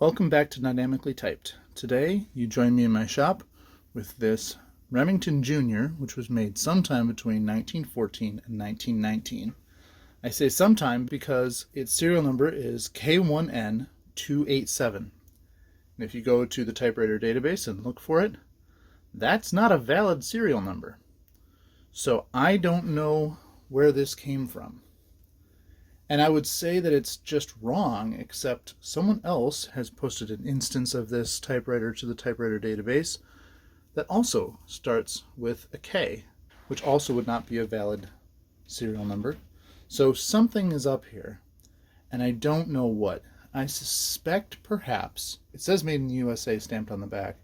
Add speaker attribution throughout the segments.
Speaker 1: Welcome back to Dynamically Typed. Today, you join me in my shop with this Remington Junior, which was made sometime between 1914 and 1919. I say sometime because its serial number is K1N287. And if you go to the typewriter database and look for it, that's not a valid serial number. So I don't know where this came from. And I would say that it's just wrong, except someone else has posted an instance of this typewriter to the typewriter database that also starts with a K, which also would not be a valid serial number. So something is up here, and I don't know what. I suspect perhaps, it says made in the USA stamped on the back,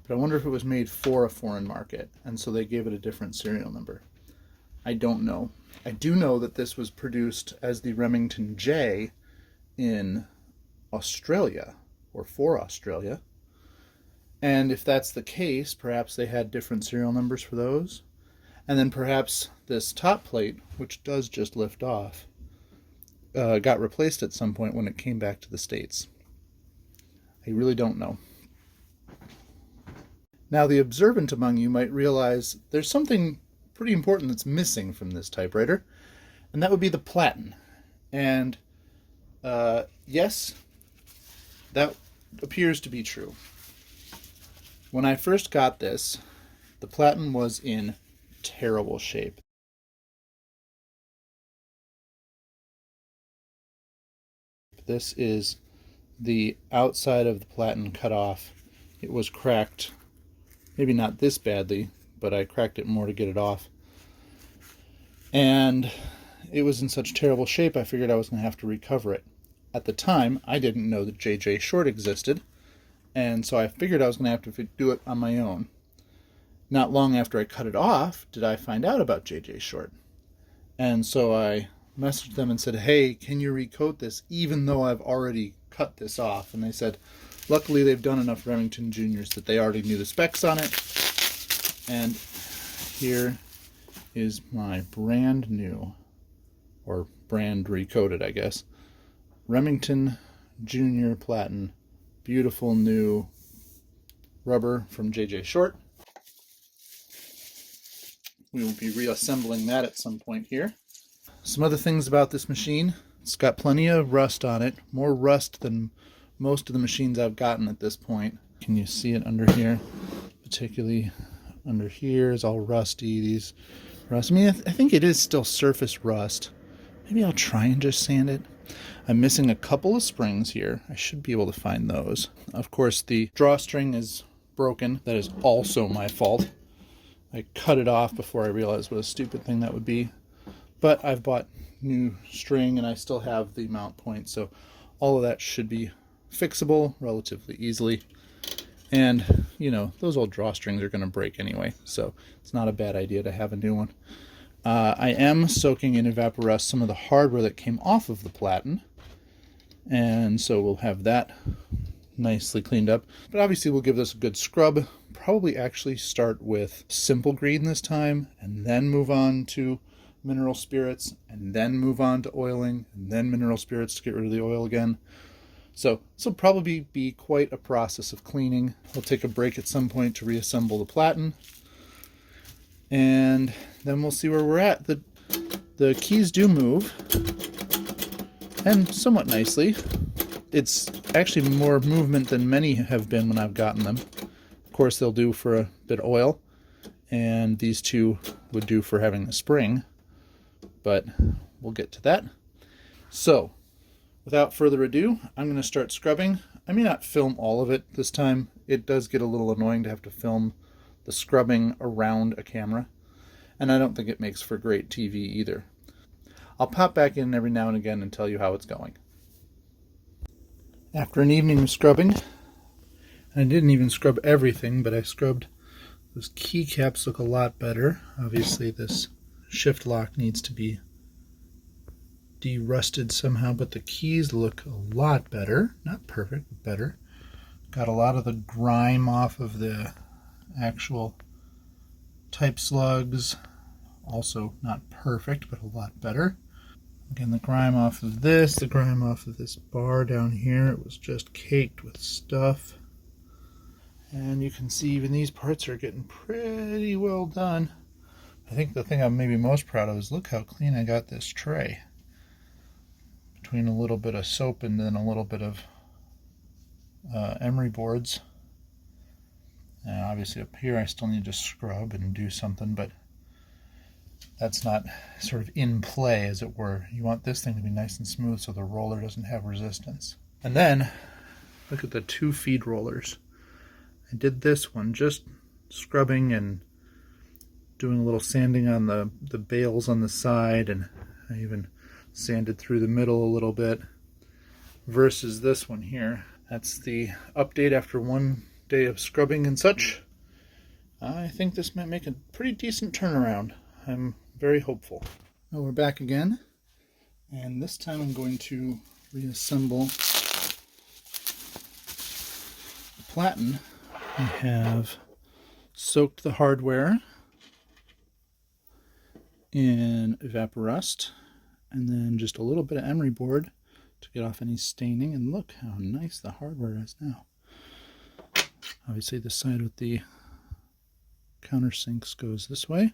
Speaker 1: but I wonder if it was made for a foreign market, and so they gave it a different serial number. I don't know. I do know that this was produced as the Remington J in Australia, or for Australia. And if that's the case, perhaps they had different serial numbers for those. And then perhaps this top plate, which does just lift off, got replaced at some point when it came back to the States. I really don't know. Now, the observant among you might realize there's something pretty important that's missing from this typewriter, and that would be the Platen. And yes, that appears to be true. When I first got this, the Platen was in terrible shape. This is the outside of the Platen cut off. It was cracked, maybe not this badly, but I cracked it more to get it off. And it was in such terrible shape, I figured I was going to have to recover it. At the time, I didn't know that J.J. Short existed, and so I figured I was going to have to do it on my own. Not long after I cut it off, did I find out about J.J. Short. And so I messaged them and said, hey, can you recoat this even though I've already cut this off? And they said, luckily they've done enough Remington Juniors that they already knew the specs on it. And here is my brand new, or brand recoated, I guess, Remington Junior Platen. Beautiful new rubber from J.J. Short. We will be reassembling that at some point here. Some other things about this machine. It's got plenty of rust on it, more rust than most of the machines I've gotten at this point. Can you see it under here? Particularly under here is all rusty. These rust. I mean, I think it is still surface rust. Maybe I'll try and just sand it. I'm missing a couple of springs here. I should be able to find those. Of course, the drawstring is broken. That is also my fault. I cut it off before I realized what a stupid thing that would be. But I've bought new string and I still have the mount point, so all of that should be fixable relatively easily. And, you know, those old drawstrings are going to break anyway, so it's not a bad idea to have a new one. I am soaking in Evaporust some of the hardware that came off of the Platen, and so we'll have that nicely cleaned up. But obviously we'll give this a good scrub. Probably actually start with simple green this time, and then move on to mineral spirits, and then move on to oiling, and then mineral spirits to get rid of the oil again. So this will probably be quite a process of cleaning. We'll take a break at some point to reassemble the Platen, and then we'll see where we're at. The keys do move, and somewhat nicely. It's actually more movement than many have been when I've gotten them. Of course, they'll do for a bit of oil, and these two would do for having the spring, but we'll get to that. So, without further ado, I'm going to start scrubbing. I may not film all of it this time. It does get a little annoying to have to film the scrubbing around a camera, and I don't think it makes for great TV either. I'll pop back in every now and again and tell you how it's going. After an evening of scrubbing, I didn't even scrub everything, but I scrubbed those keycaps. Look a lot better. Obviously this shift lock needs to be de-rusted somehow, but the keys look a lot better. Not perfect, but better. Got a lot of the grime off of the actual type slugs. Also not perfect, but a lot better. Again, the grime off of this, the grime off of this bar down here, it was just caked with stuff. And you can see even these parts are getting pretty well done. I think the thing I'm maybe most proud of is look how clean I got this tray. Between a little bit of soap and then a little bit of emery boards. And obviously up here I still need to scrub and do something, but that's not sort of in play, as it were. You want this thing to be nice and smooth so the roller doesn't have resistance. And then, look at the 2 feed rollers. I did this one just scrubbing and doing a little sanding on the bales on the side, and I even sanded through the middle a little bit, versus this one here. That's the update after 1 day of scrubbing and such. I think this might make a pretty decent turnaround. I'm very hopeful. Well, we're back again, and this time I'm going to reassemble the Platen. I have soaked the hardware in Evaporust, and then just a little bit of emery board to get off any staining, and look how nice the hardware is now. Obviously the side with the countersinks goes this way.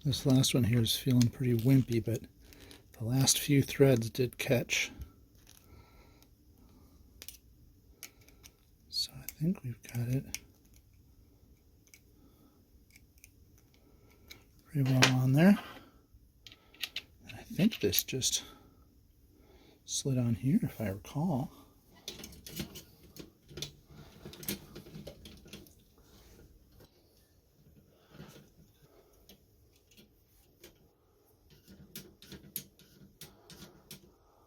Speaker 1: This last one here is feeling pretty wimpy, but the last few threads did catch. So I think we've got it pretty well on there. And I think this just slid on here, if I recall.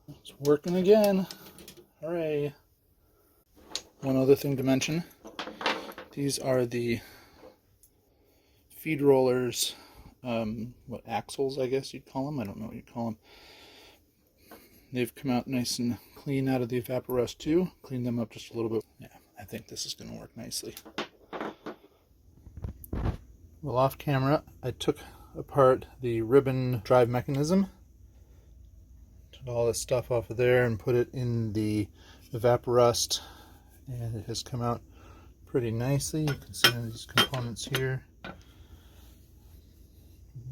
Speaker 1: It's working again. Hooray. One other thing to mention, these are the feed rollers, what axles I guess you'd call them, I don't know what you'd call them. They've come out nice and clean out of the Evaporust too. Cleaned them up just a little bit. Yeah, I think this is going to work nicely. Well, off camera, I took apart the ribbon drive mechanism. Took all this stuff off of there and put it in the Evaporust, and it has come out pretty nicely. You can see these components here.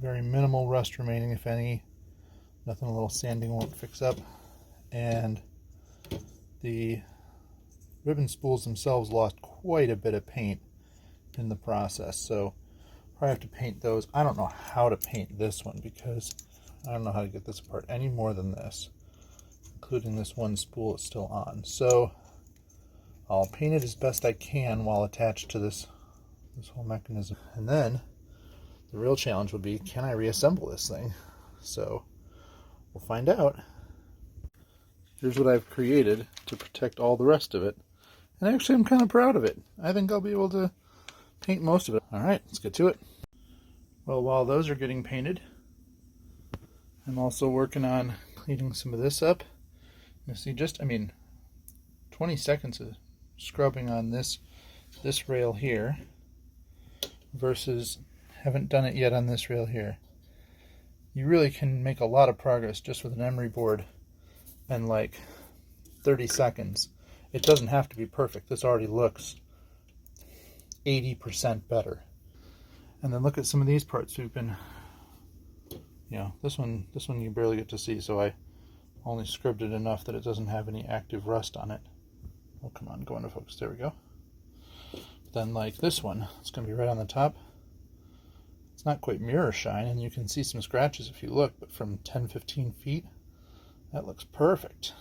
Speaker 1: Very minimal rust remaining, if any. Nothing a little sanding won't fix up. And the ribbon spools themselves lost quite a bit of paint in the process, so probably have to paint those. I don't know how to paint this one because I don't know how to get this apart any more than this, including this one spool it's still on. So I'll paint it as best I can while attached to this whole mechanism. And then the real challenge would be, can I reassemble this thing? So we'll find out. Here's what I've created to protect all the rest of it. And actually I'm kind of proud of it. I think I'll be able to paint most of it. Alright, let's get to it. Well, while those are getting painted, I'm also working on cleaning some of this up. You see, 20 seconds of scrubbing on this rail here versus haven't done it yet on this rail here. You really can make a lot of progress just with an emery board in like 30 seconds. It doesn't have to be perfect. This already looks 80% better. And then look at some of these parts we've been, this one you barely get to see, so I only scrubbed it enough that it doesn't have any active rust on it. Oh, come on, go into focus. There we go. Then like this one, it's going to be right on the top. It's not quite mirror shine, and you can see some scratches if you look, but from 10-15 feet, that looks perfect.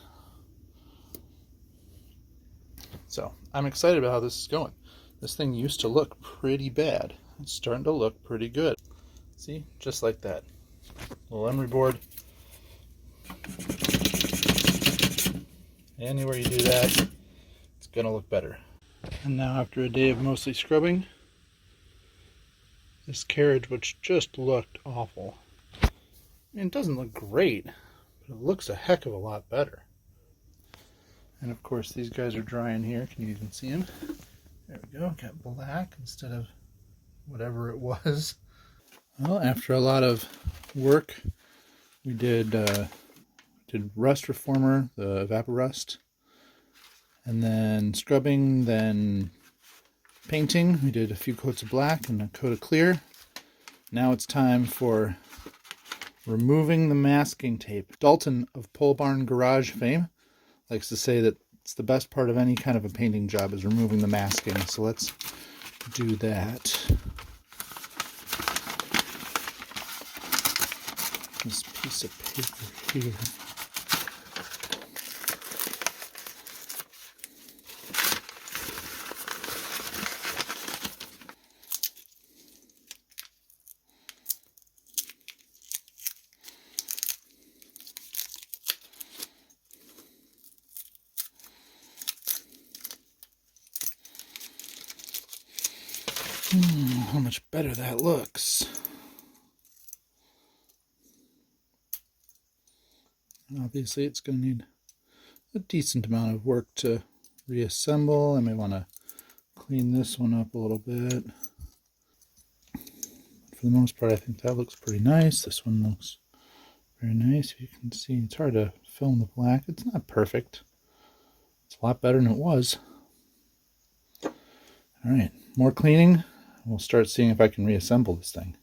Speaker 1: So I'm excited about how this is going. This thing used to look pretty bad. It's starting to look pretty good. See, just like that. Little emery board. Anywhere you do that, it's going to look better. And now after a day of mostly scrubbing, this carriage, which just looked awful. I mean, it doesn't look great, but it looks a heck of a lot better. And of course, these guys are drying here. Can you even see them? There we go. Got black instead of whatever it was. Well, after a lot of work, we did rust reformer, the evaporust, and then scrubbing, then painting. We did a few coats of black and a coat of clear. Now it's time for removing the masking tape. Dalton of Pole Barn Garage fame likes to say that it's the best part of any kind of a painting job is removing the masking. So let's do that. This piece of paper here. How much better that looks. Obviously it's going to need a decent amount of work to reassemble. I may want to clean this one up a little bit. For the most part, I think that looks pretty nice. This one looks very nice. You can see it's hard to film the black. It's not perfect. It's a lot better than it was. All right, more cleaning. We'll start seeing if I can reassemble this thing.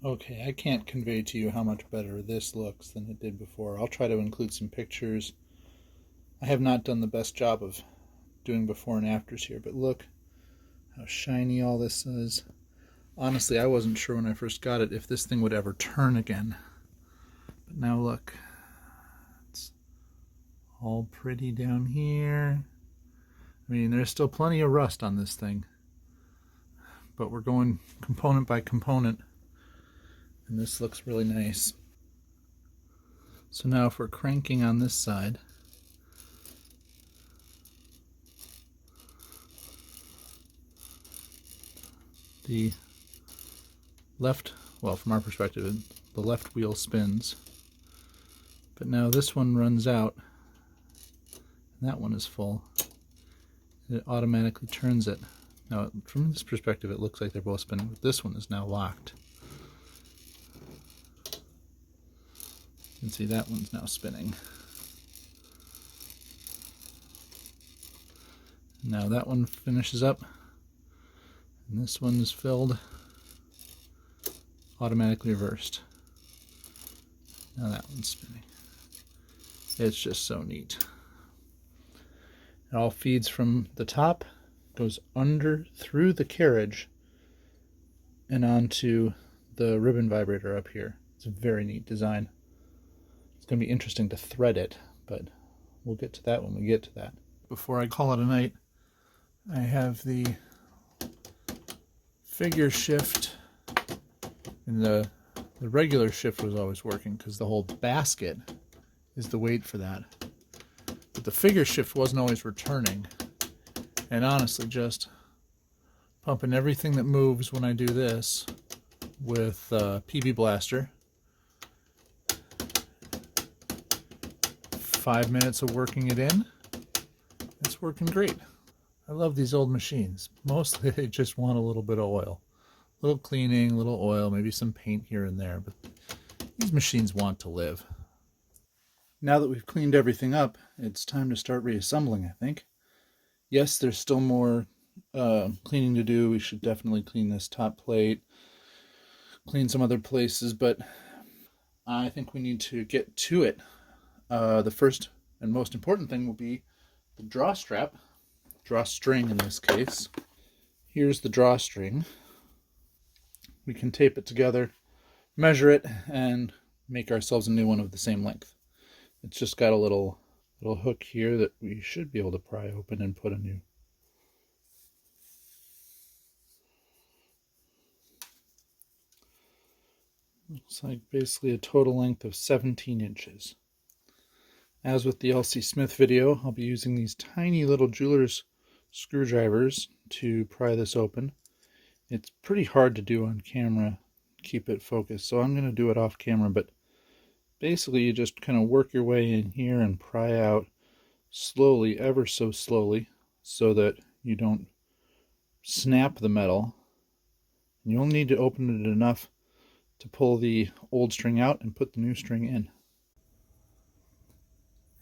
Speaker 1: Okay, I can't convey to you how much better this looks than it did before. I'll try to include some pictures. I have not done the best job of doing before and afters here, but look how shiny all this is. Honestly, I wasn't sure when I first got it if this thing would ever turn again. But now look, it's all pretty down here. I mean, there's still plenty of rust on this thing, but we're going component by component, and this looks really nice. So now if we're cranking on this side, the left, well, from our perspective, the left wheel spins, but now this one runs out, and that one is full. It automatically turns it. Now, from this perspective, it looks like they're both spinning, but this one is now locked. You can see that one's now spinning. Now that one finishes up, and this one is filled, automatically reversed. Now that one's spinning. It's just so neat. It all feeds from the top, goes under through the carriage, and onto the ribbon vibrator up here. It's a very neat design. It's going to be interesting to thread it, but we'll get to that when we get to that. Before I call it a night, I have the figure shift, and the regular shift was always working because the whole basket is the weight for that. But the figure shift wasn't always returning, and honestly just pumping everything that moves when I do this with PB Blaster. 5 minutes of working it in, it's working great. I love these old machines. Mostly they just want a little bit of oil. A little cleaning, a little oil, maybe some paint here and there, but these machines want to live. Now that we've cleaned everything up, it's time to start reassembling, I think. Yes, there's still more cleaning to do. We should definitely clean this top plate, clean some other places, but I think we need to get to it. The first and most important thing will be the drawstrap, drawstring in this case. Here's the drawstring. We can tape it together, measure it, and make ourselves a new one of the same length. It's just got a little hook here that we should be able to pry open and put a new. Looks like basically a total length of 17 inches. As with the LC Smith video, I'll be using these tiny little jeweler's screwdrivers to pry this open. It's pretty hard to do on camera, keep it focused, so I'm going to do it off camera, but basically you just kind of work your way in here and pry out slowly, ever so slowly, so that you don't snap the metal, And you only need to open it enough to pull the old string out and put the new string in.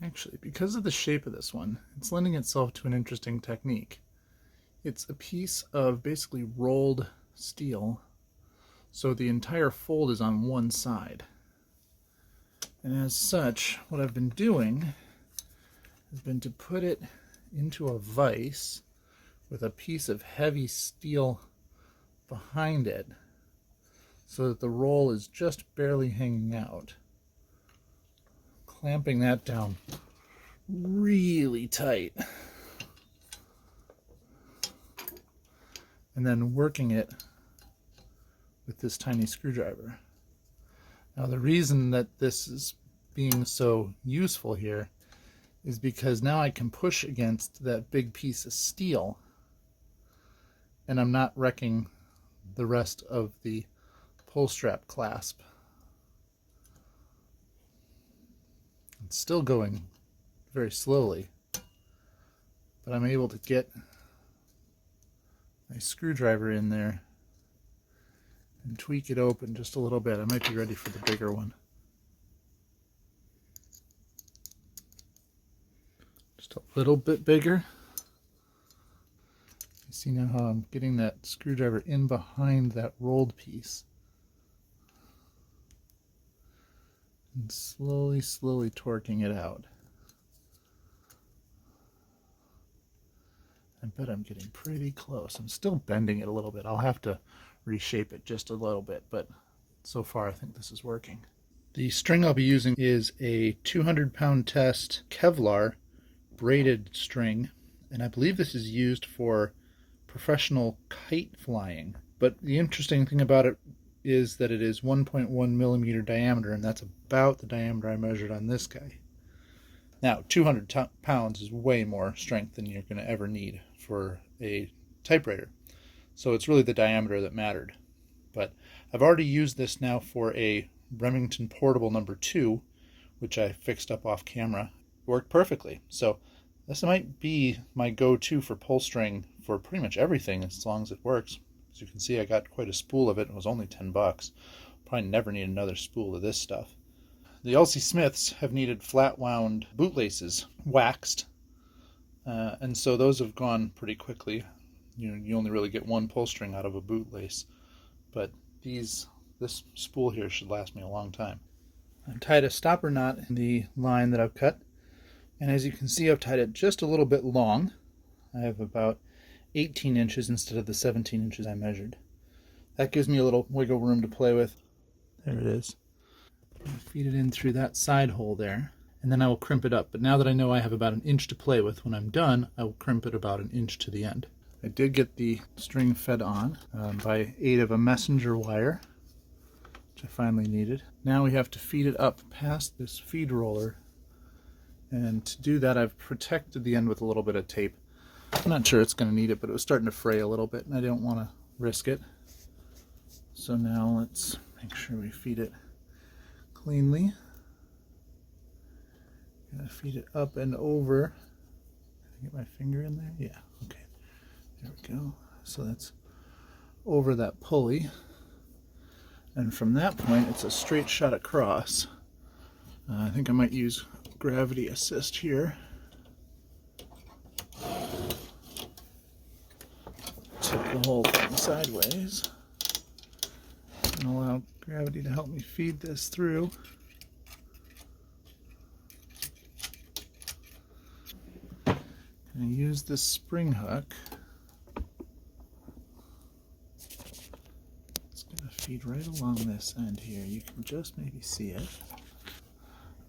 Speaker 1: Actually, because of the shape of this one, it's lending itself to an interesting technique. It's a piece of basically rolled steel, so the entire fold is on one side. And as such, what I've been doing has been to put it into a vise with a piece of heavy steel behind it so that the roll is just barely hanging out. Clamping that down really tight. And then working it with this tiny screwdriver. Now the reason that this is being so useful here is because now I can push against that big piece of steel and I'm not wrecking the rest of the pull strap clasp. It's still going very slowly, but I'm able to get my screwdriver in there and tweak it open just a little bit. I might be ready for the bigger one. Just a little bit bigger. You see now how I'm getting that screwdriver in behind that rolled piece. And slowly torquing it out. I bet I'm getting pretty close. I'm still bending it a little bit. I'll have to reshape it just a little bit, but so far I think this is working. The string I'll be using is a 200-pound test Kevlar braided string, and I believe this is used for professional kite flying. But the interesting thing about it is that it is 1.1 millimeter diameter, and that's about the diameter I measured on this guy. Now, 200 pounds is way more strength than you're going to ever need for a typewriter. So it's really the diameter that mattered. But I've already used this now for a Remington Portable number 2, which I fixed up off camera. It worked perfectly. So this might be my go-to for pull string for pretty much everything as long as it works. As you can see, I got quite a spool of it. It was only 10 bucks. Probably never need another spool of this stuff. The LC Smiths have needed flat wound bootlaces waxed, and so those have gone pretty quickly. You only really get one pull string out of a bootlace, but this spool here should last me a long time. I've tied a stopper knot in the line that I've cut, and as you can see, I've tied it just a little bit long. I have about 18 inches instead of the 17 inches I measured. That gives me a little wiggle room to play with. There it is. I'll feed it in through that side hole there, and then I will crimp it up. But now that I know I have about an inch to play with, when I'm done, I will crimp it about an inch to the end. I did get the string fed on by aid of a messenger wire, which I finally needed. Now we have to feed it up past this feed roller, and to do that I've protected the end with a little bit of tape. I'm not sure it's going to need it, but it was starting to fray a little bit, and I don't want to risk it. So now let's make sure we feed it cleanly. Gotta feed it up and over. Can I get my finger in there? Yeah, okay. There we go. So that's over that pulley. And from that point, it's a straight shot across. I think I might use gravity assist here. Tip the whole thing sideways and allow gravity to help me feed this through. I use this spring hook. It's going to feed right along this end here. You can just maybe see it.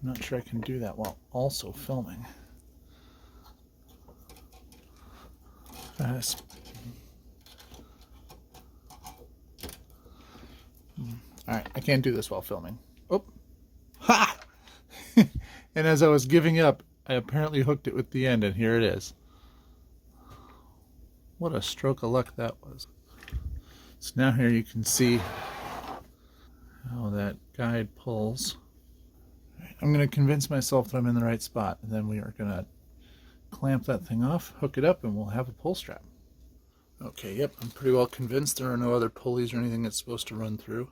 Speaker 1: I'm not sure I can do that while also filming. Alright, I can't do this while filming. Oh! Ha! And as I was giving up, I apparently hooked it with the end, and here it is. What a stroke of luck that was. So now here you can see how that guide pulls. Right, I'm going to convince myself that I'm in the right spot, and then we are going to clamp that thing off, hook it up, and we'll have a pull strap. Okay, yep, I'm pretty well convinced there are no other pulleys or anything it's supposed to run through.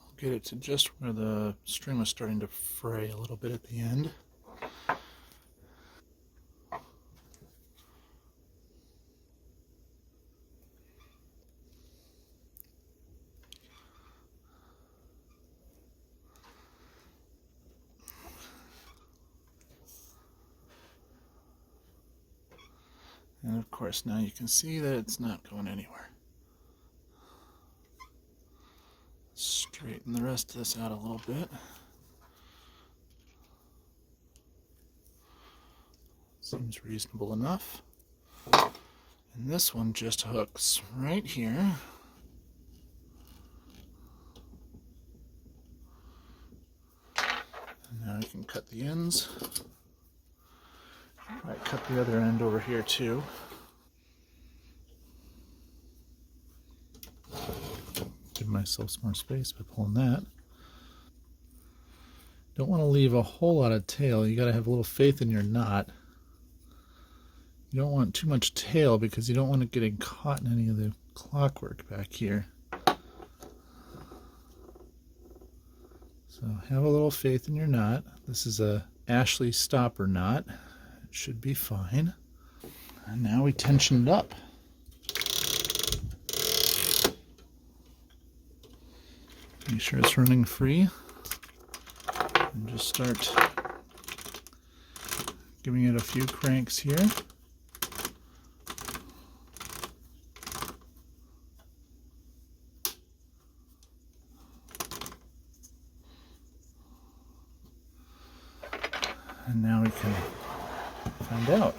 Speaker 1: I'll get it to just where the string was starting to fray a little bit at the end. And of course now you can see that it's not going anywhere. Straighten the rest of this out a little bit. Seems reasonable enough. And this one just hooks right here. And now I can cut the ends. I cut the other end over here too. Give myself some more space by pulling that. Don't want to leave a whole lot of tail. You got to have a little faith in your knot. You don't want too much tail because you don't want it getting caught in any of the clockwork back here. So have a little faith in your knot. This is a Ashley stopper knot. It should be fine. And now we tension it up. Make sure it's running free. And just start giving it a few cranks here. And now we can find out.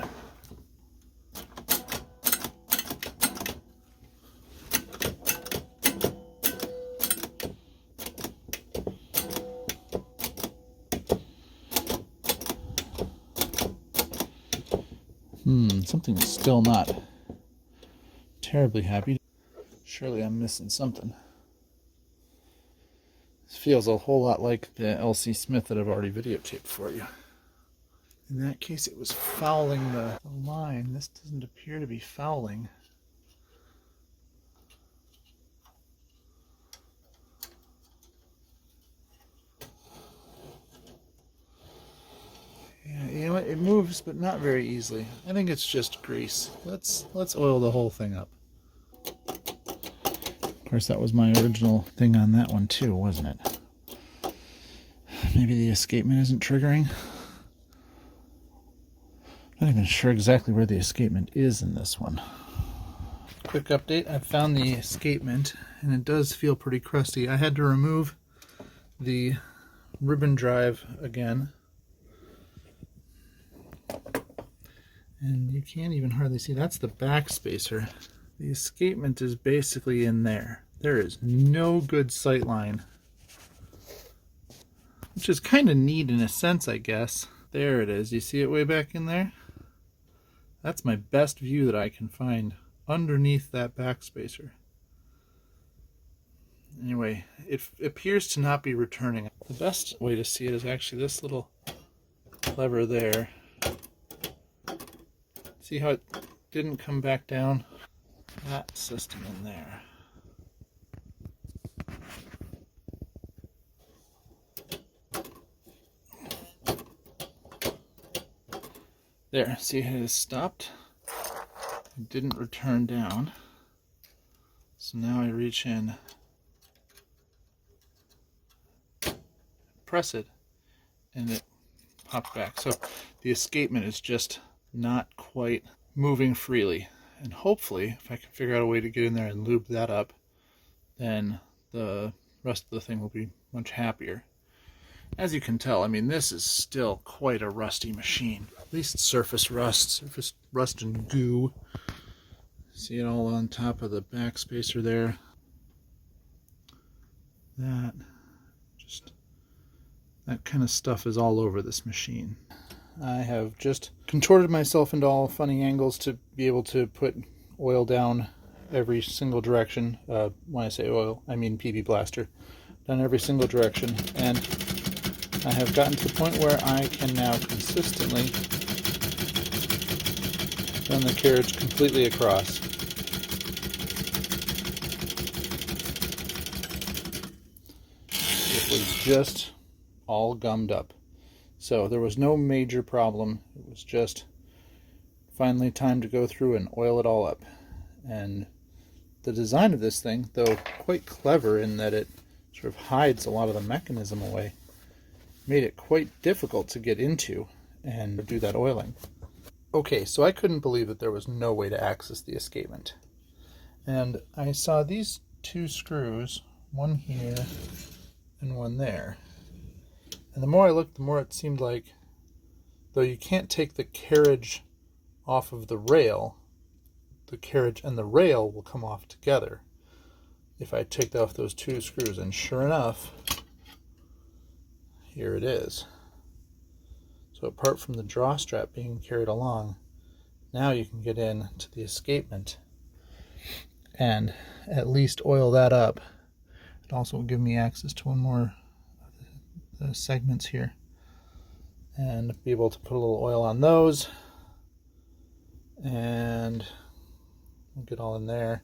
Speaker 1: Something's still not terribly happy. Surely I'm missing something. This feels a whole lot like the L.C. Smith that I've already videotaped for you. In that case, it was fouling the line. This doesn't appear to be fouling. Yeah, you know what? It moves, but not very easily. I think it's just grease. Let's oil the whole thing up. Of course, that was my original thing on that one too, wasn't it? Maybe the escapement isn't triggering. Not even sure exactly where the escapement is in this one. Quick update, I found the escapement and it does feel pretty crusty. I had to remove the ribbon drive again. And you can't even hardly see, that's the back spacer. The escapement is basically in there. There is no good sight line. Which is kind of neat in a sense, I guess. There it is, you see it way back in there? That's my best view that I can find underneath that backspacer. Anyway, it appears to not be returning. The best way to see it is actually this little lever there. See how it didn't come back down? That system in there. There, see how it stopped? It didn't return down. So now I reach in, press it, and it popped back. So the escapement is just not quite moving freely. And hopefully, if I can figure out a way to get in there and lube that up, then the rest of the thing will be much happier. As you can tell, I mean, this is still quite a rusty machine. At least surface rust and goo. See it all on top of the backspacer there. That kind of stuff is all over this machine. I have just contorted myself into all funny angles to be able to put oil down every single direction. When I say oil, I mean PB Blaster. Down every single direction. And I have gotten to the point where I can now consistently run the carriage completely across. just all gummed up. So there was no major problem. It was just finally time to go through and oil it all up. And the design of this thing, though quite clever in that it sort of hides a lot of the mechanism away, made it quite difficult to get into and do that oiling. Okay, so I couldn't believe that there was no way to access the escapement. And I saw these two screws, one here and one there. And the more I looked, the more it seemed like, though you can't take the carriage off of the rail, the carriage and the rail will come off together if I take off those two screws. And sure enough, here it is. So apart from the draw strap being carried along, now you can get into the escapement and at least oil that up. It also will give me access to one more of the segments here and be able to put a little oil on those, and we'll get all in there.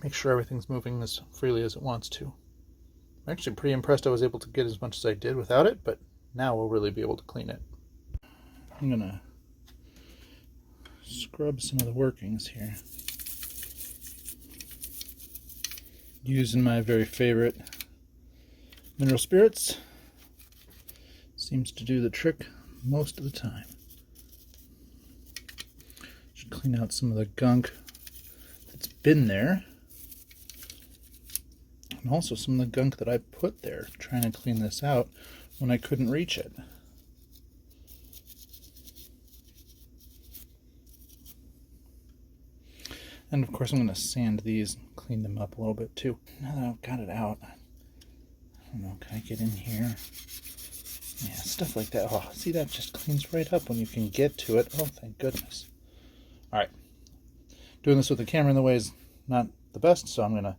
Speaker 1: Make sure everything's moving as freely as it wants to. I'm actually pretty impressed I was able to get as much as I did without it, but now we'll really be able to clean it. I'm gonna scrub some of the workings here using my very favorite mineral spirits. Seems to do the trick most of the time. Should clean out some of the gunk that's been there, and also some of the gunk that I put there trying to clean this out when I couldn't reach it. And of course I'm going to sand these and clean them up a little bit too. Now that I've got it out, I don't know, can I get in here? Yeah, stuff like that. Oh, see, that just cleans right up when you can get to it. Oh, thank goodness. Alright, doing this with the camera in the way is not the best, so I'm going to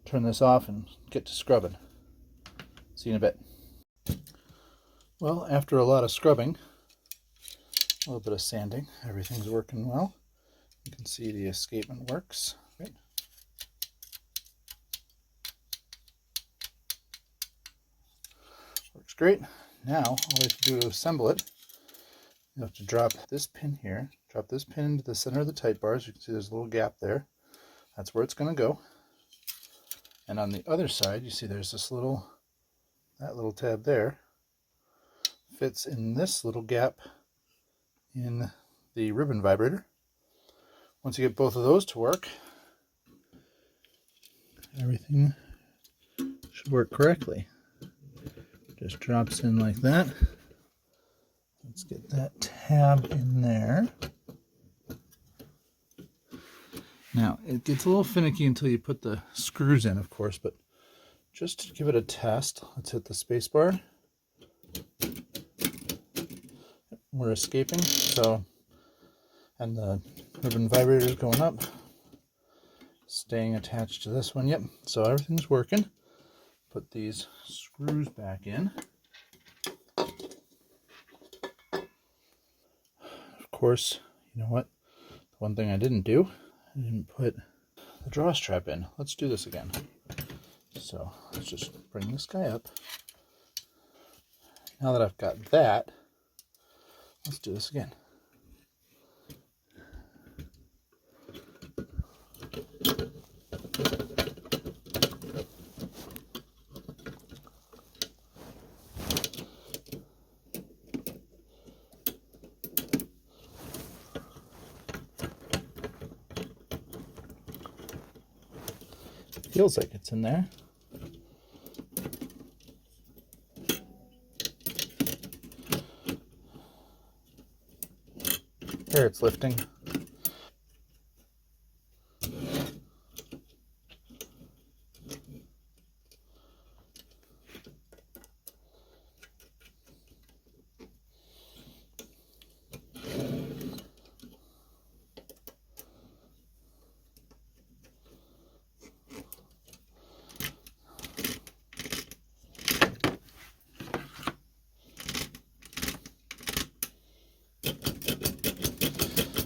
Speaker 1: turn this off and get to scrubbing. See you in a bit. Well, after a lot of scrubbing, a little bit of sanding, everything's working well. You can see the escapement works. Right? Works great. Now, all we have to do to assemble it, you have to drop this pin here, drop this pin into the center of the tight bars. You can see there's a little gap there. That's where it's going to go. And on the other side, you see there's this little, that little tab there, fits in this little gap in the ribbon vibrator. Once you get both of those to work, everything should work correctly. Just drops in like that. Let's get that tab in there. Now, it gets a little finicky until you put the screws in, of course, but just to give it a test, let's hit the space bar. We're escaping, so, and the ribbon vibrator is going up, staying attached to this one. Yep, so everything's working. Put these screws back in. Of course, you know what? The one thing I didn't do, I didn't put the draw strap in. Let's do this again. So let's just bring this guy up. Now that I've got that, let's do this again. Feels like it's in there. There, it's lifting.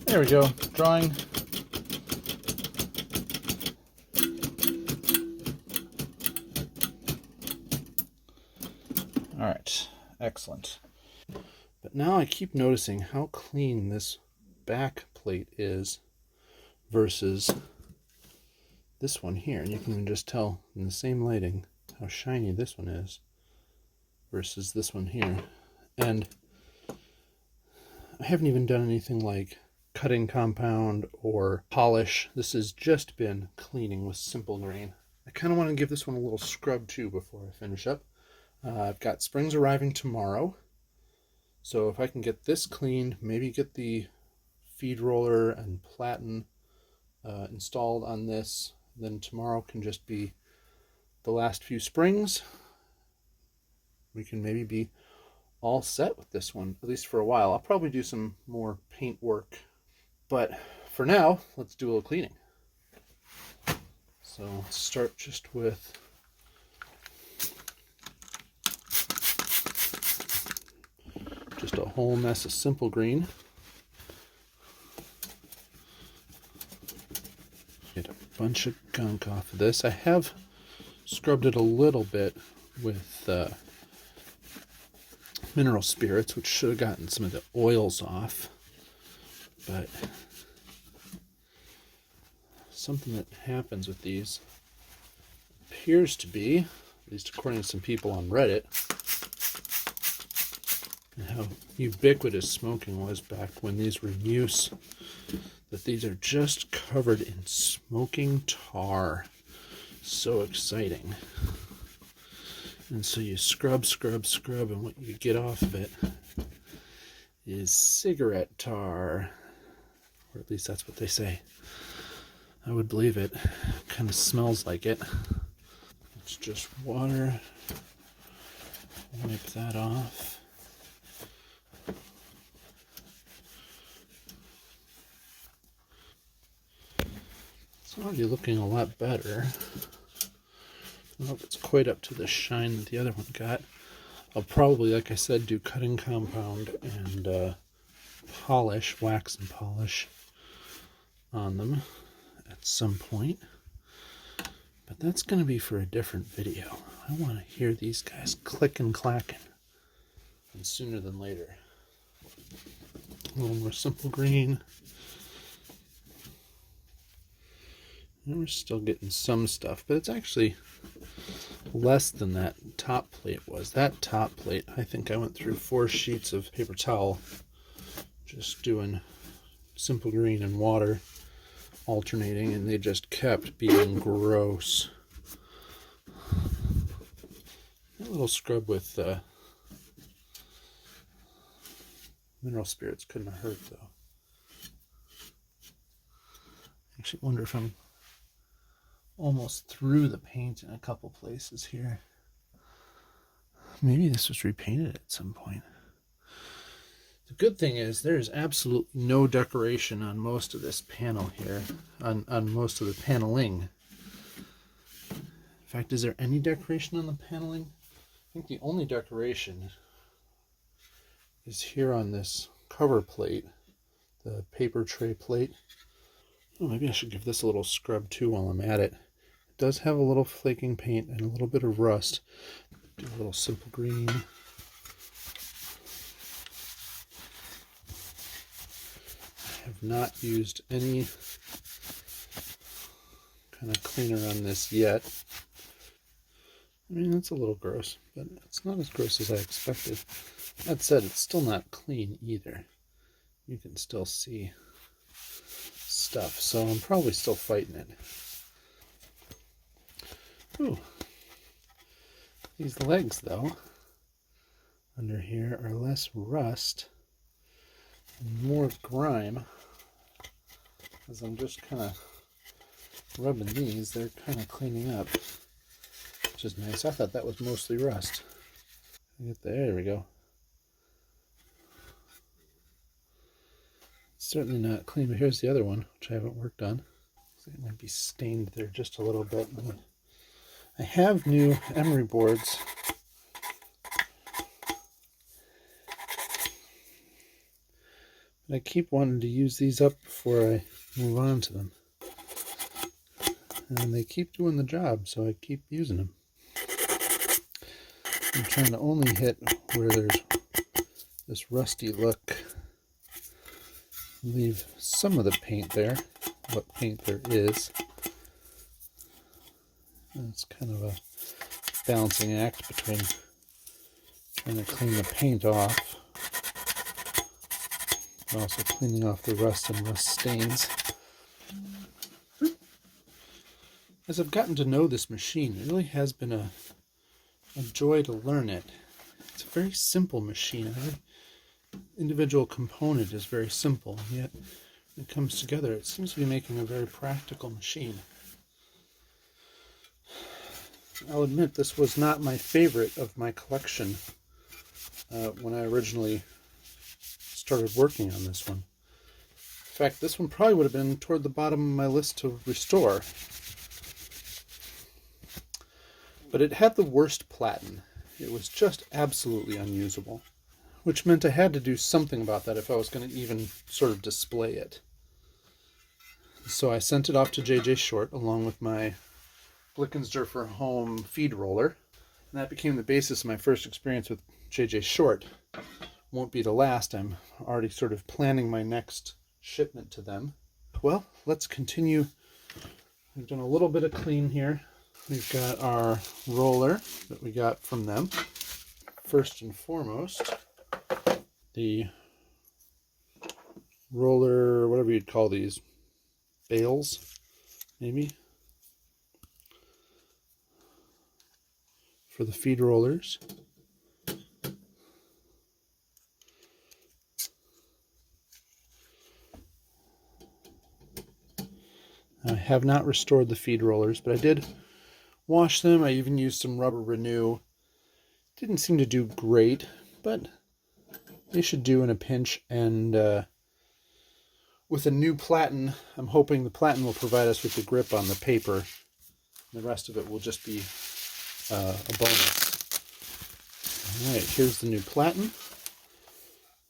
Speaker 1: There we go, drawing. All right, excellent. But now I keep noticing how clean this back plate is versus this one here. And you can just tell in the same lighting how shiny this one is versus this one here. And I haven't even done anything like cutting compound or polish. This has just been cleaning with simple grain. I kind of want to give this one a little scrub too before I finish up. I've got springs arriving tomorrow. So if I can get this cleaned, maybe get the feed roller and Platen installed on this, then tomorrow can just be the last few springs. We can maybe be all set with this one, at least for a while. I'll probably do some more paint work, but for now, let's do a little cleaning. So let's start just with just a whole mess of simple green. Get a bunch of gunk off of this. I have scrubbed it a little bit with mineral spirits, which should have gotten some of the oils off, but something that happens with these appears to be, at least according to some people on Reddit, and how ubiquitous smoking was back when these were in use, that these are just covered in smoking tar. So exciting. And so you scrub, and what you get off of it is cigarette tar, or at least that's what they say. I would believe it. Kind of smells like it. It's just water. Wipe that off. It's already looking a lot better. I don't know if it's quite up to the shine that the other one got. I'll probably, like I said, do cutting compound and polish, wax and polish on them at some point. But that's going to be for a different video. I want to hear these guys click and clacking. And sooner than later. A little more simple green. And we're still getting some stuff, but it's actually less than that top plate was. That top plate, I think I went through 4 sheets of paper towel just doing simple green and water alternating, and they just kept being gross. A little scrub with mineral spirits couldn't have hurt, though. I actually wonder if I'm almost through the paint in a couple places here. Maybe this was repainted at some point. The good thing is there's absolutely no decoration on most of this panel here, on most of the paneling. In fact, is there any decoration on the paneling? I think the only decoration is here on this cover plate, the paper tray plate. Oh, maybe I should give this a little scrub too while I'm at it. It does have a little flaking paint and a little bit of rust. Do a little simple green. I have not used any kind of cleaner on this yet. I mean, it's a little gross, but it's not as gross as I expected. That said, it's still not clean either. You can still see stuff, so I'm probably still fighting it. Ooh. These legs, though, under here are less rust and more grime. As I'm just kind of rubbing these, they're kind of cleaning up, which is nice. I thought that was mostly rust. There we go. It's certainly not clean, but here's the other one, which I haven't worked on. So it might be stained there just a little bit. I have new emery boards. But I keep wanting to use these up before I move on to them. And they keep doing the job, so I keep using them. I'm trying to only hit where there's this rusty look. Leave some of the paint there, what paint there is. And it's kind of a balancing act between trying to clean the paint off, but also cleaning off the rust and rust stains. As I've gotten to know this machine, it really has been a joy to learn it. It's a very simple machine. Every individual component is very simple, and yet when it comes together, it seems to be making a very practical machine. I'll admit this was not my favorite of my collection when I originally started working on this one. In fact, this one probably would have been toward the bottom of my list to restore. But it had the worst platen. It was just absolutely unusable, which meant I had to do something about that if I was going to even sort of display it. So I sent it off to J.J. Short along with my Blickensderfer home feed roller, and that became the basis of my first experience with J.J. Short. Won't be the last. I'm already sort of planning my next shipment to them. Well, let's continue. We've done a little bit of clean here. We've got our roller that we got from them. First and foremost, the roller, whatever you'd call these, bales, maybe, for the feed rollers. I have not restored the feed rollers, but I did wash them. I even used some rubber renew. Didn't seem to do great, but they should do in a pinch. And with a new Platen, I'm hoping the Platen will provide us with the grip on the paper. The rest of it will just be a bonus. Alright, here's the new Platen.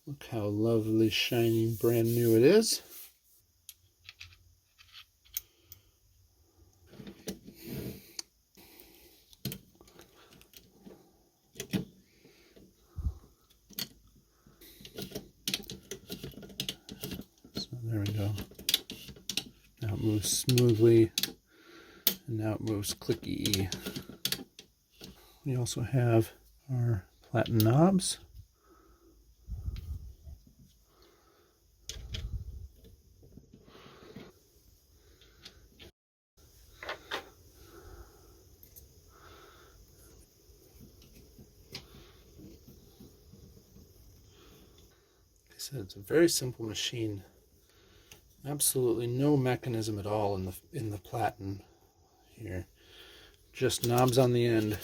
Speaker 1: Look how lovely, shiny, brand new it is. There we go. Now it moves smoothly, and now it moves clicky. We also have our Platen knobs. Like I said, it's a very simple machine. Absolutely no mechanism at all in the Platen here. Just knobs on the end.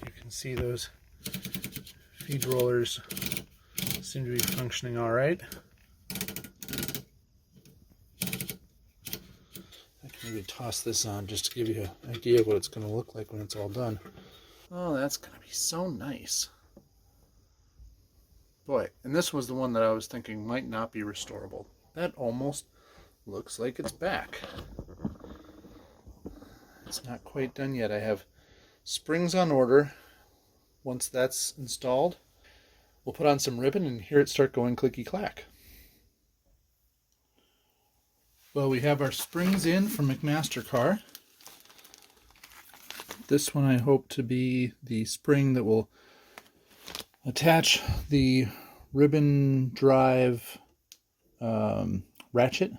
Speaker 1: You can see those feed rollers seem to be functioning all right. Maybe toss this on just to give you an idea of what it's going to look like when it's all done. Oh, that's going to be so nice. Boy, and this was the one that I was thinking might not be restorable. That almost looks like it's back. It's not quite done yet. I have springs on order. Once that's installed, we'll put on some ribbon and hear it start going clicky-clack. Well, we have our springs in from McMaster-Carr. This one I hope to be the spring that will attach the ribbon drive ratchet.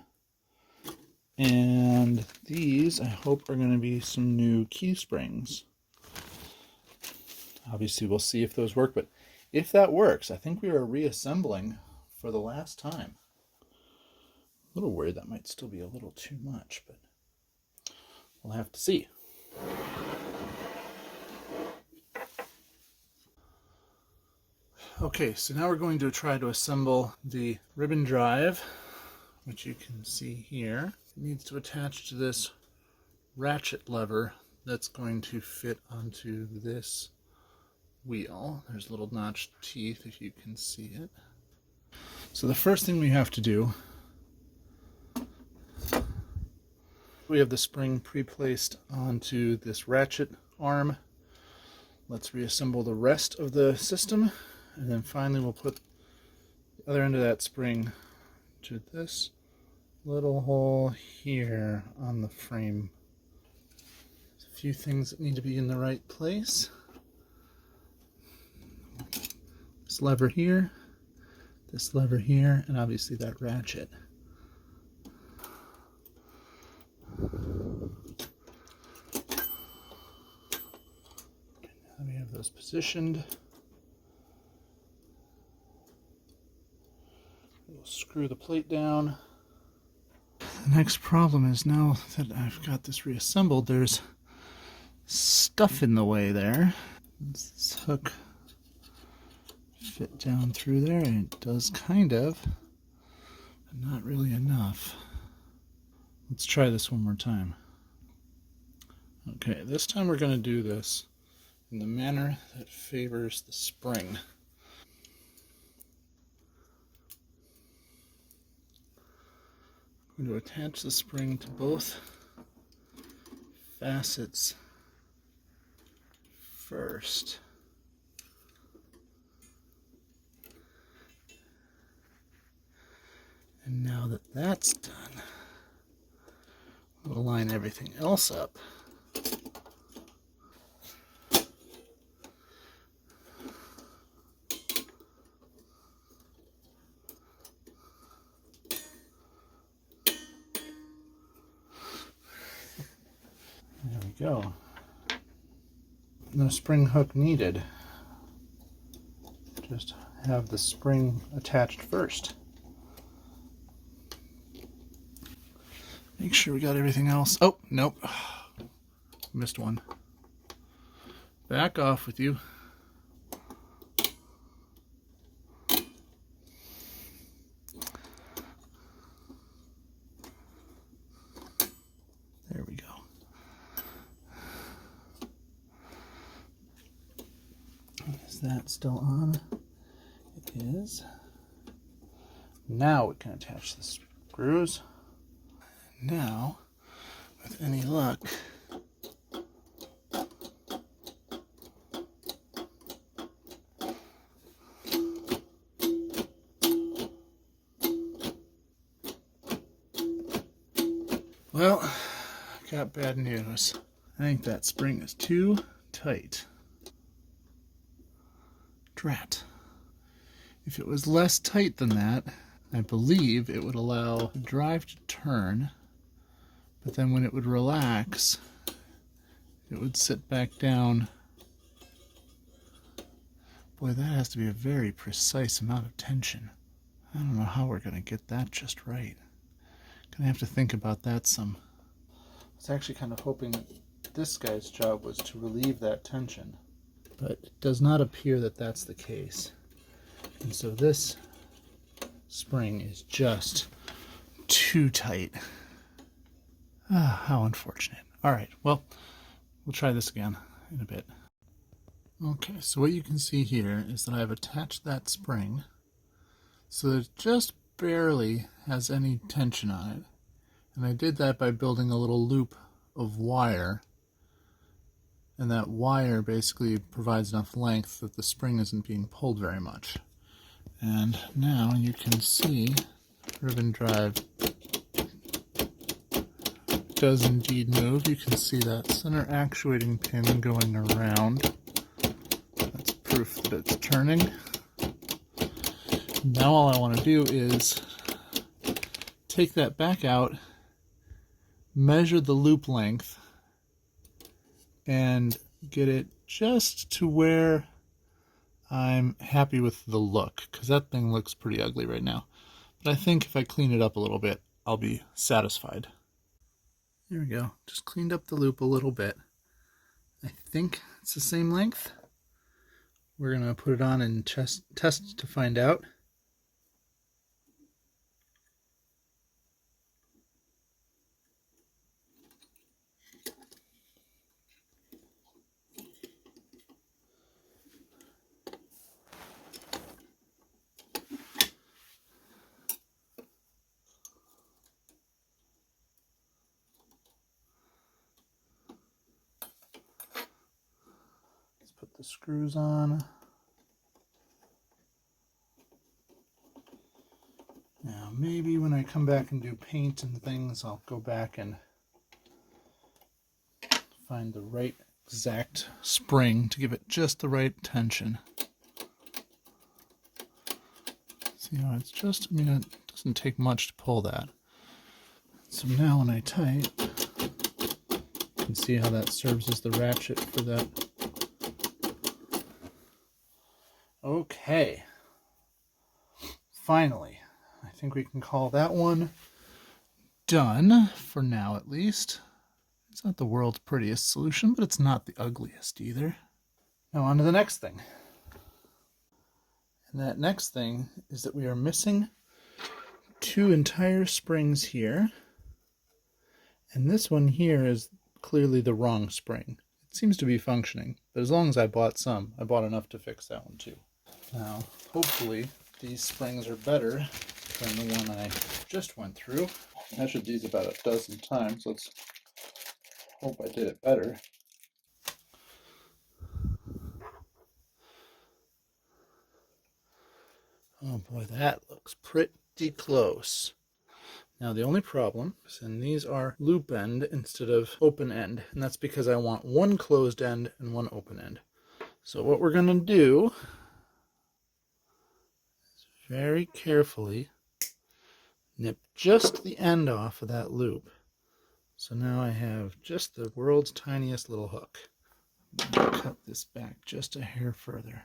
Speaker 1: And these I hope are going to be some new key springs. Obviously we'll see if those work, but if that works, I think we are reassembling for the last time. A little worried that might still be a little too much, but we'll have to see. Okay, so now we're going to try to assemble the ribbon drive, which you can see here. It needs to attach to this ratchet lever that's going to fit onto this wheel. There's little notched teeth if you can see it. So the first thing we have to do, we have the spring pre-placed onto this ratchet arm. Let's reassemble the rest of the system, and then finally we'll put the other end of that spring to this little hole here on the frame. There's a few things that need to be in the right place. This lever here, and obviously that ratchet. Now we have those positioned. We'll screw the plate down. The next problem is, now that I've got this reassembled, there's stuff in the way there. Does this hook fit down through there? And it does kind of, but not really enough. Let's try this one more time. Okay, this time we're going to do this in the manner that favors the spring. I'm going to attach the spring to both facets first. And now that that's done, we'll line everything else up. There we go. No spring hook needed. Just have the spring attached first. Make sure we got everything else. Oh, nope. Missed one. Back off with you. There we go. Is that still on? It is. Now we can attach the screws. Now, with any luck, well, I got bad news. I think that spring is too tight. Drat. If it was less tight than that, I believe it would allow the drive to turn, but then when it would relax, it would sit back down. Boy, that has to be a very precise amount of tension. I don't know how we're going to get that just right. Gonna have to think about that some. I was actually kind of hoping that this guy's job was to relieve that tension, but it does not appear that that's the case. And so this spring is just too tight. Ah, how unfortunate. All right, well, we'll try this again in a bit. Okay, so what you can see here is that I've attached that spring so that it just barely has any tension on it. And I did that by building a little loop of wire. And that wire basically provides enough length that the spring isn't being pulled very much. And now you can see ribbon drive does indeed move. You can see that center actuating pin going around. That's proof that it's turning. Now all I want to do is take that back out, measure the loop length, and get it just to where I'm happy with the look, because that thing looks pretty ugly right now. But I think if I clean it up a little bit, I'll be satisfied. There we go. Just cleaned up the loop a little bit. I think it's the same length. We're going to put it on and test to find out. Put the screws on. Now maybe when I come back and do paint and things, I'll go back and find the right exact spring to give it just the right tension. See how it's just, I mean, it doesn't take much to pull that. So now when I type, you can see how that serves as the ratchet for that. Okay. Finally, I think we can call that one done, for now at least. It's not the world's prettiest solution, but it's not the ugliest either. Now on to the next thing. And that next thing is that we are missing 2 entire springs here. And this one here is clearly the wrong spring. It seems to be functioning, but as long as I bought some, I bought enough to fix that one too. Now, hopefully, these springs are better than the one I just went through. I measured these about a dozen times. Let's hope I did it better. Oh boy, that looks pretty close. Now the only problem is, and these are loop end instead of open end, and that's because I want one closed end and one open end. So what we're going to do is very carefully nip just the end off of that loop. So now I have just the world's tiniest little hook. I'm going to cut this back just a hair further.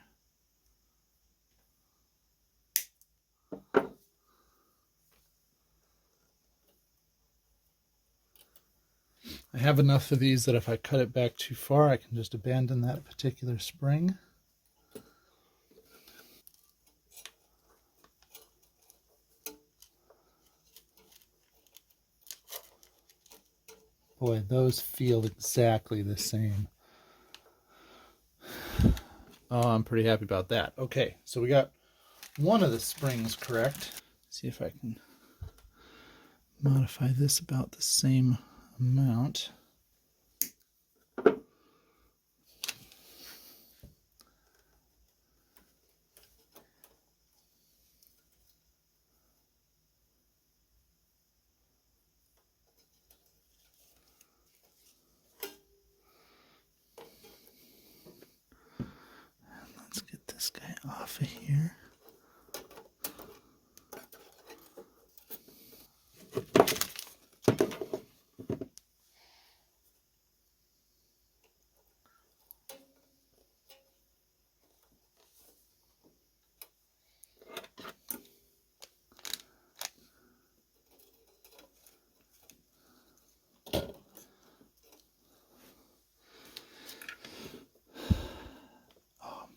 Speaker 1: I have enough of these that if I cut it back too far, I can just abandon that particular spring. Boy, those feel exactly the same. Oh, I'm pretty happy about that. Okay, so we got one of the springs correct. Let's see if I can modify this about the same amount. Let's get this guy off of here.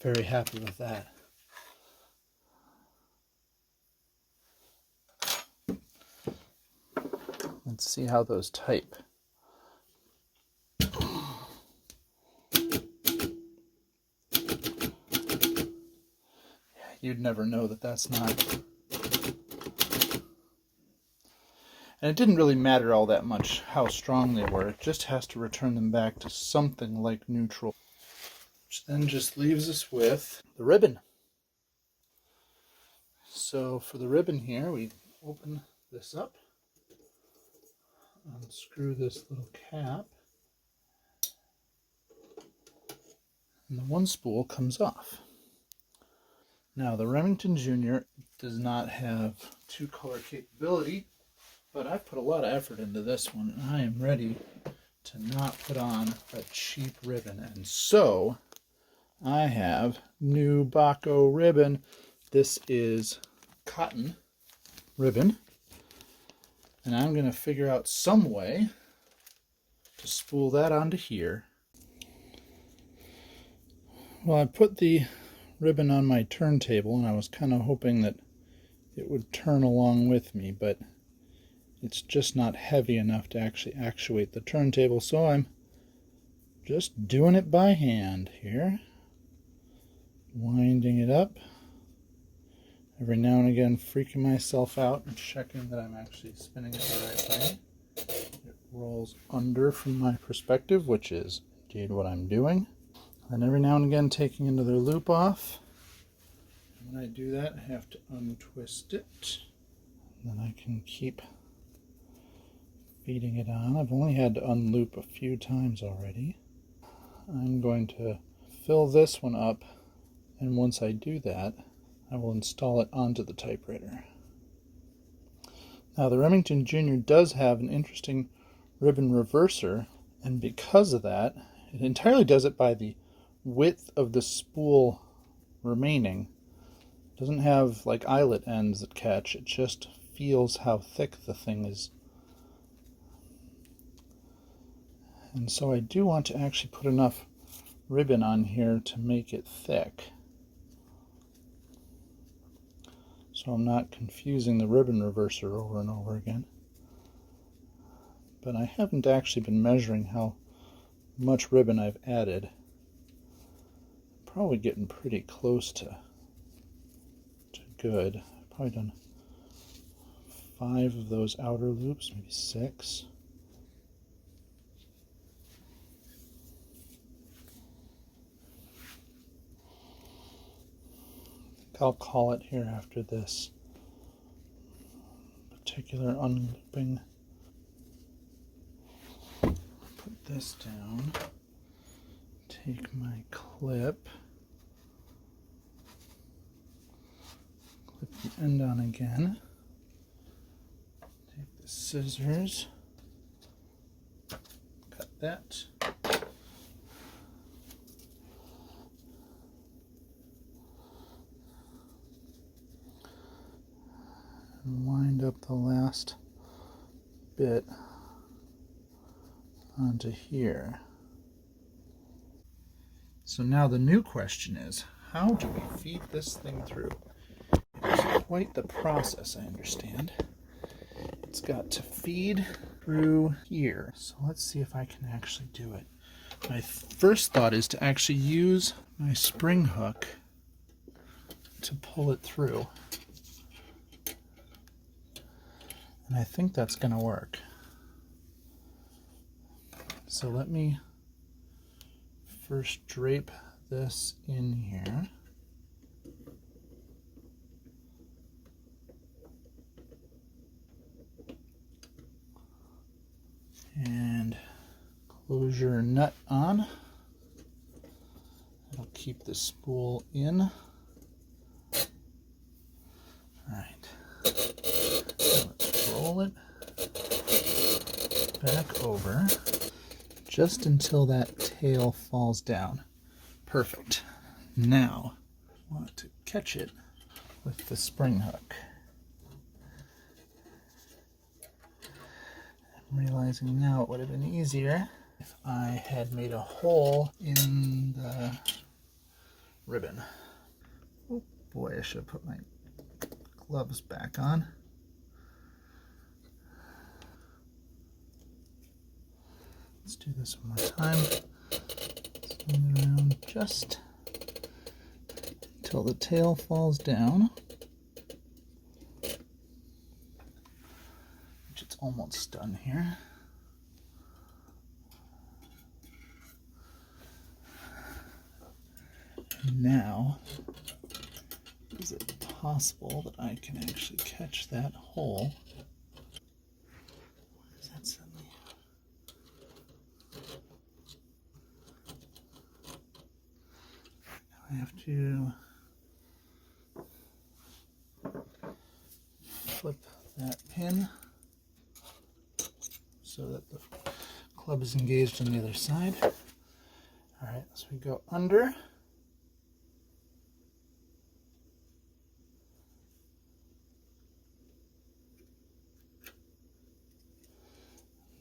Speaker 1: Very happy with that. Let's see how those type. Yeah, you'd never know that that's not. And it didn't really matter all that much how strong they were. It just has to return them back to something like neutral. Which then just leaves us with the ribbon. So for the ribbon here, we open this up, unscrew this little cap, and the one spool comes off. Now the Remington Junior does not have 2-color capability, but I've put a lot of effort into this one, and I am ready to not put on a cheap ribbon. And so I have new Baco ribbon. This is cotton ribbon, and I'm going to figure out some way to spool that onto here. Well, I put the ribbon on my turntable, and I was kind of hoping that it would turn along with me, but it's just not heavy enough to actually actuate the turntable, so I'm just doing it by hand here. Winding it up. Every now and again freaking myself out and checking that I'm actually spinning it the right way. It rolls under from my perspective, which is indeed what I'm doing. And every now and again taking another loop off. And when I do that, I have to untwist it. And then I can keep feeding it on. I've only had to unloop a few times already. I'm going to fill this one up, and once I do that, I will install it onto the typewriter. Now the Remington Junior does have an interesting ribbon reverser, and because of that, it entirely does it by the width of the spool remaining. It doesn't have like eyelet ends that catch, it just feels how thick the thing is. And so I do want to actually put enough ribbon on here to make it thick, so I'm not confusing the ribbon reverser over and over again. But I haven't actually been measuring how much ribbon I've added. Probably getting pretty close to good. I've probably done 5 of those outer loops, maybe 6. I'll call it here after this particular unlooping. Put this down, take my clip, clip the end on again, take the scissors, cut that. And wind up the last bit onto here. So now the new question is, how do we feed this thing through? It's quite the process, I understand. It's got to feed through here. So let's see if I can actually do it. My first thought is to actually use my spring hook to pull it through. And I think that's going to work. So let me first drape this in here. And close your nut on. It'll keep the spool in. Alright. Let's roll it back over just until that tail falls down. Perfect. Now, I want to catch it with the spring hook. I'm realizing now it would have been easier if I had made a hole in the ribbon. Oh boy, I should have put my gloves back on. Let's do this one more time. Spin it around just until the tail falls down, which it's almost done here. And now, is it possible that I can actually catch that hole? Where is that suddenly? I have to flip that pin so that the club is engaged on the other side. Alright, so we go under.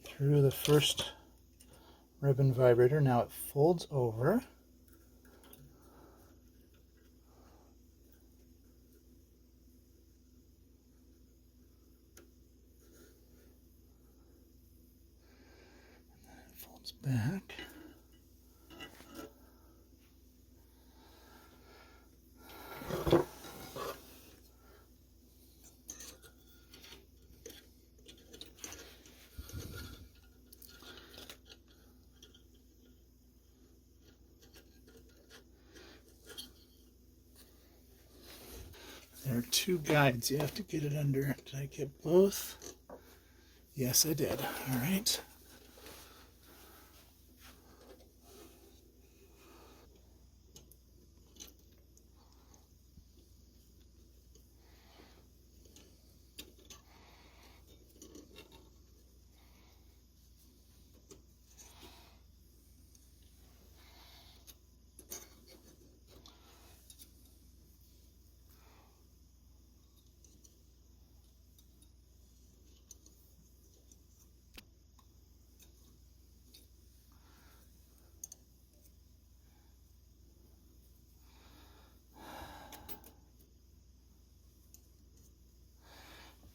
Speaker 1: Through the first ribbon vibrator. Now it folds over. Folds back. are two guides you have to get it under. Did I get both? Yes, I did. All right.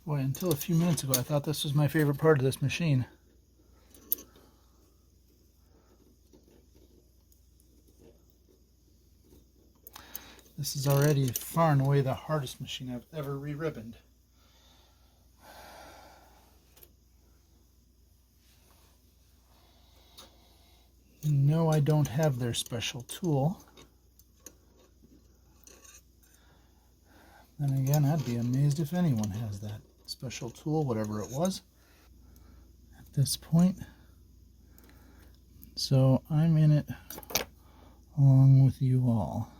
Speaker 1: Boy, until a few minutes ago, I thought this was my favorite part of this machine. This is already far and away the hardest machine I've ever re-ribboned. No, I don't have their special tool. Then again, I'd be amazed if anyone has that special tool, whatever it was, at this point. So I'm in it along with you all.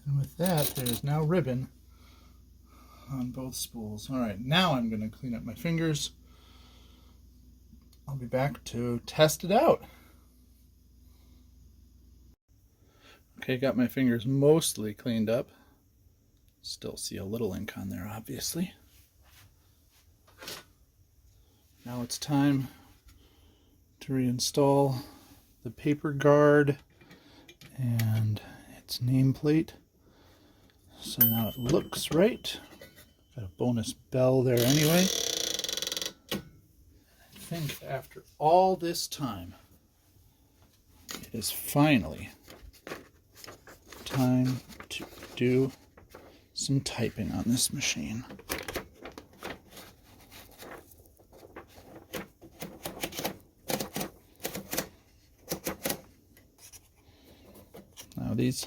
Speaker 1: And with that, there's now ribbon on both spools. All right, now I'm going to clean up my fingers. I'll be back to test it out. Okay, got my fingers mostly cleaned up. Still see a little ink on there, obviously. Now it's time to reinstall the paper guard and its nameplate. So now it looks right. Got a bonus bell there anyway. I think after all this time, it is finally time to do some typing on this machine. Now these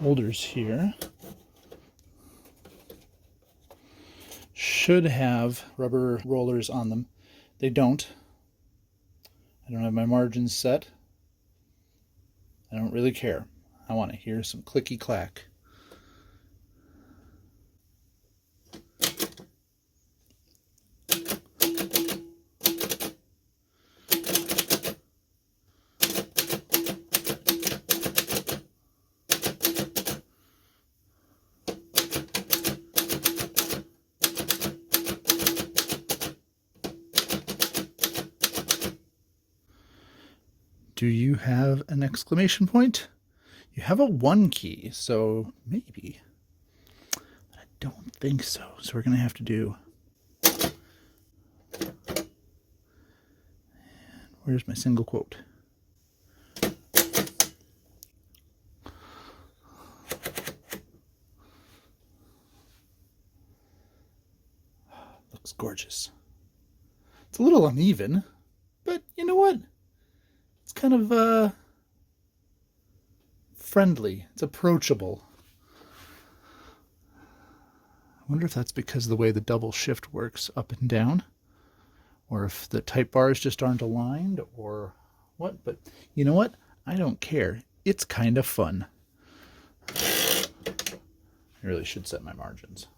Speaker 1: holders here should have rubber rollers on them. They don't. I don't have my margins set. I don't really care. I want to hear some clicky clack. Do you have an exclamation point? You have a 1 key, so maybe. But I don't think so. So we're going to have to do. And where's my single quote? Looks gorgeous. It's a little uneven, but you know what? It's kind of friendly. It's approachable. I wonder if that's because of the way the double shift works up and down, or if the type bars just aren't aligned, or what. But you know what? I don't care. It's kind of fun. I really should set my margins.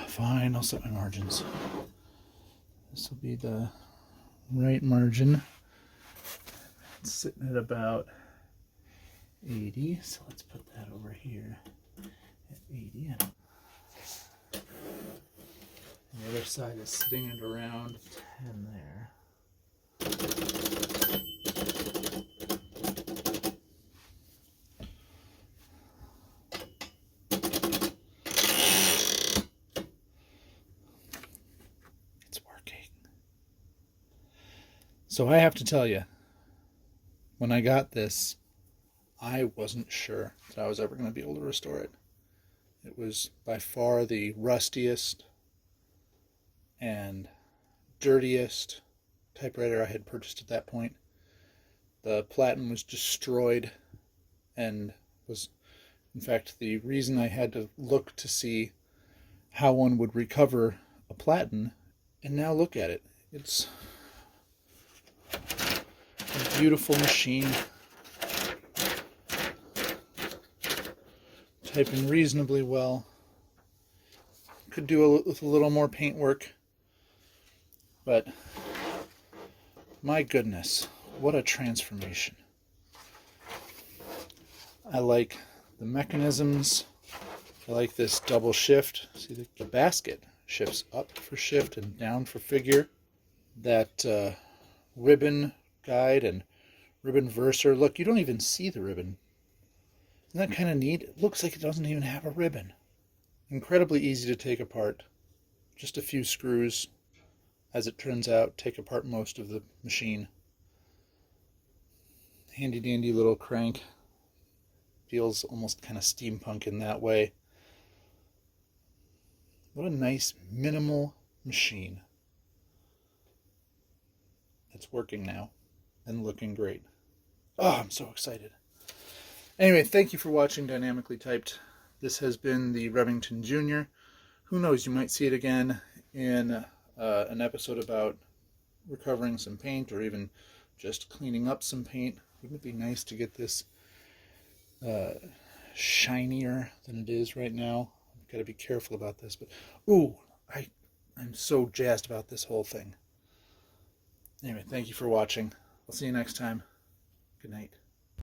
Speaker 1: Fine, I'll set my margins. This will be the right margin. It's sitting at about 80, so let's put that over here at 80. And the other side is sitting at around 10 there. It's working. So I have to tell you, when I got this, I wasn't sure that I was ever going to be able to restore it. It was by far the rustiest and dirtiest typewriter I had purchased at that point. The Platen was destroyed and was, in fact, the reason I had to look to see how one would recover a Platen. And now look at it. It's a beautiful machine. Typing reasonably well. Could do with a little more paint work, but my goodness, what a transformation. I like the mechanisms. I like this double shift. See, the basket shifts up for shift and down for figure. That ribbon guide and ribbon verser. Look, you don't even see the ribbon. Isn't that kind of neat? It looks like it doesn't even have a ribbon. Incredibly easy to take apart. Just a few screws, as it turns out, take apart most of the machine. Handy dandy little crank. Feels almost kind of steampunk in that way. What a nice minimal machine. It's working now and looking great. Oh, I'm so excited. Anyway, thank you for watching Dynamically Typed. This has been the Remington Junior. Who knows, you might see it again in an episode about recovering some paint, or even just cleaning up some paint. Wouldn't it be nice to get this shinier than it is right now? I've got to be careful about this, but ooh, I'm so jazzed about this whole thing. Anyway, thank you for watching. I'll see you next time. Good night.